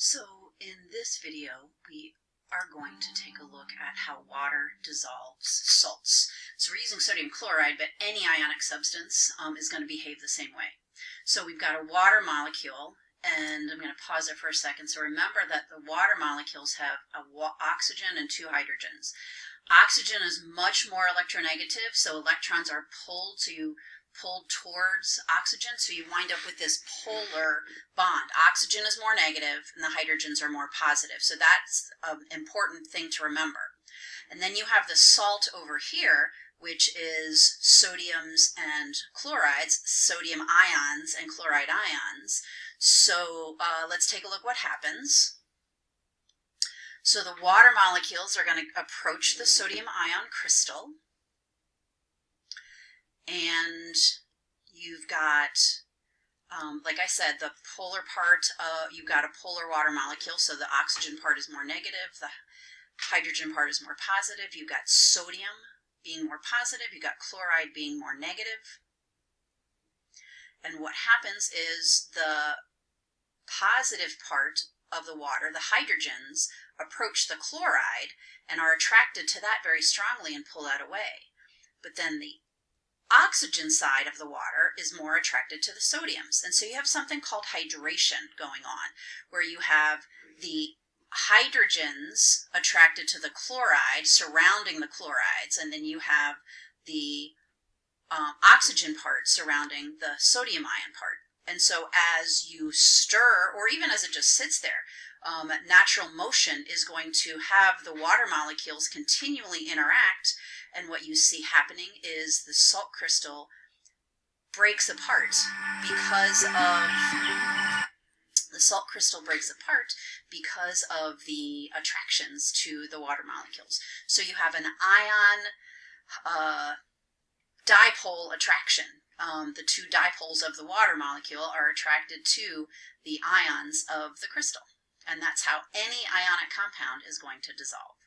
So in this video, we are going to take a look at how water dissolves salts. So we're using sodium chloride, but any ionic substance is going to behave the same way. So we've got a water molecule, and I'm going to pause it for a second. So remember that the water molecules have oxygen and two hydrogens. Oxygen is much more electronegative, so electrons are pulled towards oxygen, so you wind up with this polar bond. Oxygen is more negative and the hydrogens are more positive, so that's an important thing to remember. And then you have the salt over here, which is sodiums and chlorides, sodium ions and chloride ions. So let's take a look what happens. So the water molecules are going to approach the sodium ion crystal, and you've got, like I said, the polar part, you've got a polar water molecule, so the oxygen part is more negative, the hydrogen part is more positive. You've got sodium being more positive, you've got chloride being more negative. And what happens is the positive part of the water, the hydrogens, approach the chloride and are attracted to that very strongly and pull that away. But then the oxygen side of the water is more attracted to the sodiums. And so you have something called hydration going on, where you have the hydrogens attracted to the chloride, surrounding the chlorides, and then you have the oxygen part surrounding the sodium ion part. And so as you stir, or even as it just sits there, natural motion is going to have the water molecules continually interact, and what you see happening is the salt crystal breaks apart because of the attractions to the water molecules. So you have an ion dipole attraction. The two dipoles of the water molecule are attracted to the ions of the crystal. And that's how any ionic compound is going to dissolve.